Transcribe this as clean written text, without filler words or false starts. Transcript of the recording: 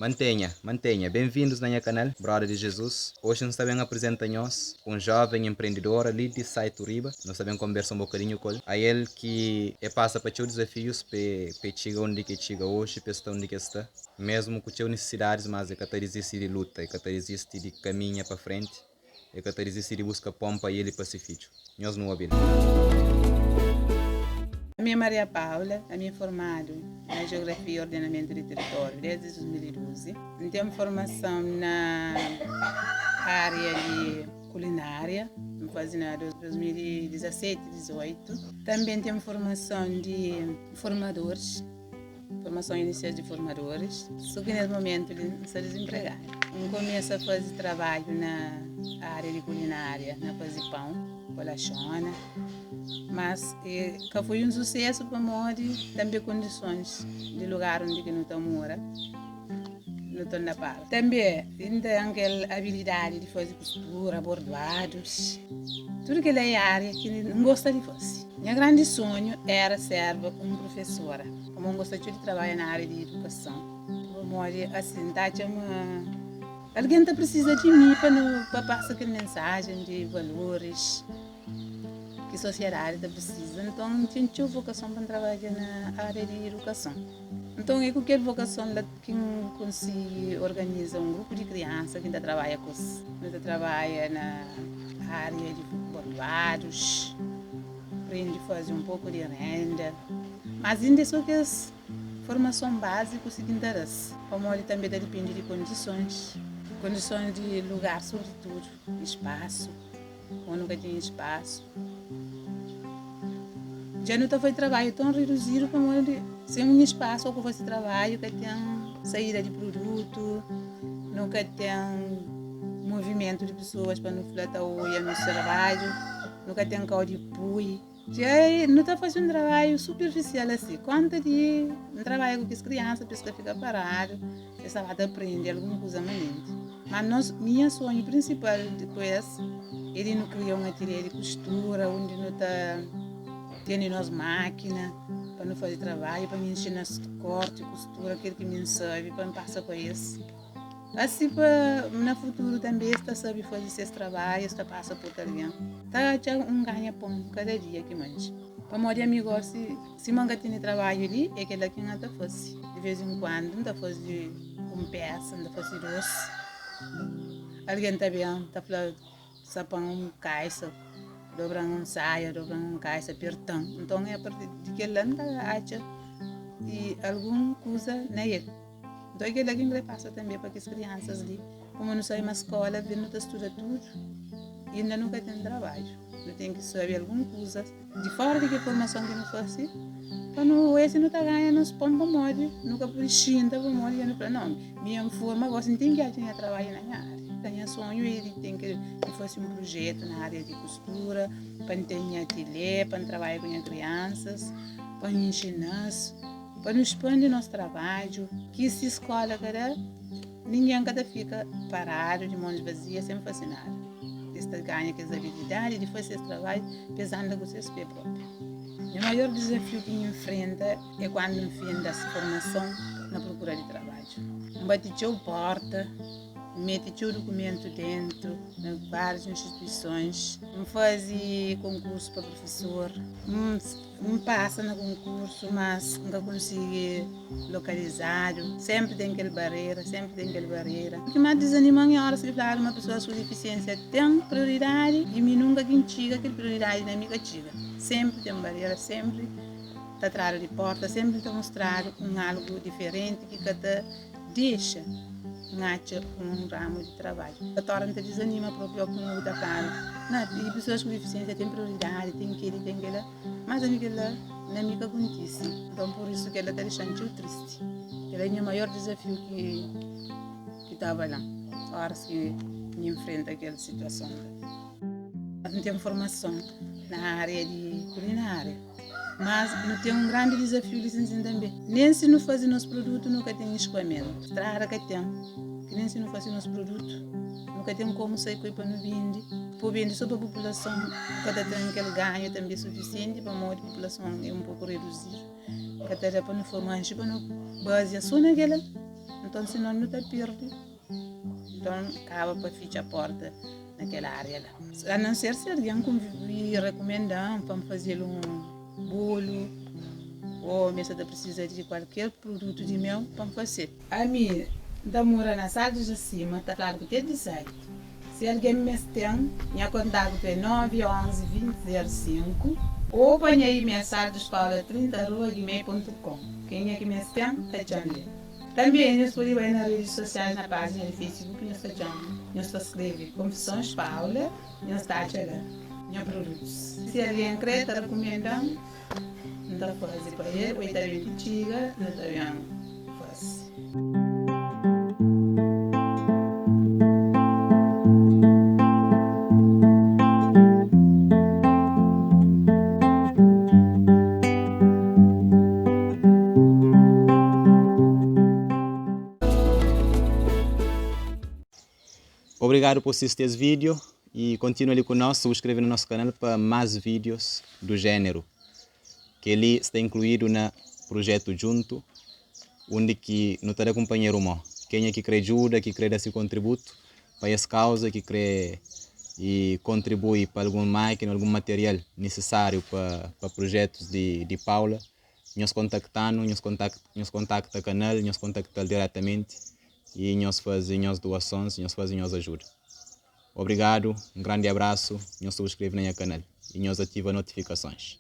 Mantenha. Bem-vindos na minha canal, Brother de Jesus. Hoje nós também apresentamos um jovem empreendedor ali de Saituriba. Nós também conversamos um bocadinho com ele. A ele que passa para os desafios para chegar onde que chega hoje, para estar onde que está. Mesmo com as necessidades, mas é que existe de luta, é que existe de caminha para frente, é que existe de busca pompa e ele pacífico. Nós não ouvimos. A minha Maria Paula, a minha formada na Geografia e Ordenamento de Território desde 2012. Tenho formação na área de culinária, me fazia na 2017-18. Também tenho formação de formadores, formação inicial de formadores. Só que nesse momento sou desempregada. Começo a fazer trabalho na área de culinária, na fazer pão, bolachona. Mas que foi um sucesso para nós, também condições de lugar onde que nós mora, no Tonda Para. Também tem aquela habilidade de fazer costura, bordados, tudo que é área que não gosta de fazer. Meu grande sonho era ser uma professora, como eu gosto de trabalhar na área de educação. Assim, alguém precisa de mim para passar aquela mensagem de valores que a sociedade precisa. Então, tinha vocação para trabalhar na área de educação. Então, é qualquer vocação que consiga organizar um grupo de crianças que trabalha com isso. Que trabalha na área de bordados, aprende a fazer um pouco de renda. Mas ainda só que as formação básica se interessa. Como ele também depende de condições de lugar, sobretudo, espaço. Quando nunca tem espaço. Já não foi trabalho tão reduzido como ele, sem um espaço que você trabalha, que tem saída de produto, nunca tem movimento de pessoas para não flatar o ia no trabalho, nunca tem carro de apoio. Já não está fazendo um trabalho superficial assim. Quanto de um trabalho com as crianças, a pessoa fica parada, essa vai aprender alguma coisa maneira. Mas minha sonho principal depois ele não criou uma ateliê de costura, onde não está tendo as máquinas para não fazer trabalho, para me ensinar corte, costura, aquilo que me sabe, para me passar para isso. Assim, no futuro também, está sabe fazer esse trabalho, está passa por alguém. Está ganha-pão cada dia que mais. Para morrer amigo, se manga tem trabalho ali, é aquela que não está fazendo. De vez em quando, não está fazendo peça, não está fazendo doce. Alguém também está falando, sapão caixa, dobrando saia, dobrando caixa, apertando. Então, é a partir de que ele acha e alguma coisa na ele. Então, é aquilo que passa também para as crianças ali. Como não sai uma escola, vendo que estuda tudo e ainda nunca tem trabalho. Não tem que saber alguma coisa de fora de que formação que não faz, para não esse não está ganhando nos pomba morde, nunca por xinta por morde, não para não. Minha forma agora não tem que tinha trabalho na minha área. Tenho sonho ele tem que fosse um projeto na área de costura, para ter ateliê, para trabalhar com as crianças, para ensinar, para nos expandir nosso trabalho, que se escola cada ninguém cada fica parado de mãos vazias sem fazer nada. Esta ganha que as habilidades de fazer esse trabalho pesando com seus pés próprios. O maior desafio que me enfrenta é quando enfrenta essa formação na procura de trabalho. Bateu porta, mete o documento dentro, em várias instituições, faz concurso para professor, passa no concurso, mas nunca consigo localizar, sempre tem aquela barreira. O que mais desanima é a hora de falar uma pessoa com deficiência tem prioridade e me nunca quem chega aquela prioridade na minha chega. Sempre tem barreira, sempre está atrás de porta, sempre está mostrando algo diferente que cada deixa um ramo de trabalho. A torna te desanima próprio com o da cara. E pessoas com deficiência têm prioridade, tem aquela, mas aquela não me acontece. Então por isso que ela está deixando triste. Ela é o meu maior desafio que estava lá. Agora que me enfrenta aquela situação. Não tenho formação na área de culinária. Mas não tem um grande desafio licenciado também. Nem se não fazer nosso produto, nunca tem escoamento. Estrada que tem. Que nem se não fazer nosso produto, nunca tem como sair para não vender. Por vender só para a população, cada tem aquele ganho também suficiente, para a população é um pouco reduzida. Cada para não formar, para não basear só naquela, então senão não está perde. Então acaba para fechar a porta naquela área lá. A não ser se alguém me recomendar para fazer um bolo ou mesmo se precisa de qualquer produto de mel para fazer. A mim, da mora na sala de cima, está claro que tem de sair. Se alguém me tem, minha contato é 911 2005 ou põe aí mensagem para 30@gmail.com. Quem é que me tem, está ali. Também nós podemos ir nas redes sociais, na página do Facebook, nós escreve Confissões Paula, nós está chegando, nós produtos. Se alguém quer, está recomendando, não fazer para ele, ou está bem que chega, não está bem fácil. Obrigado por assistir esse vídeo e continue ali conosco, subscreve no nosso canal para mais vídeos do gênero, que ali está incluído no projeto Junto, onde que não está companheiro humano. Quem é que quer ajuda, que quer dar seu contributo para essa causa, que quer e contribui para alguma máquina, algum material necessário para projetos de Paula, nós contactamos, nós contacta o canal, nós contactamos diretamente e nós fazemos doações, nós fazemos ajuda. Obrigado, um grande abraço, nós subscreve no canal e nós ativa notificações.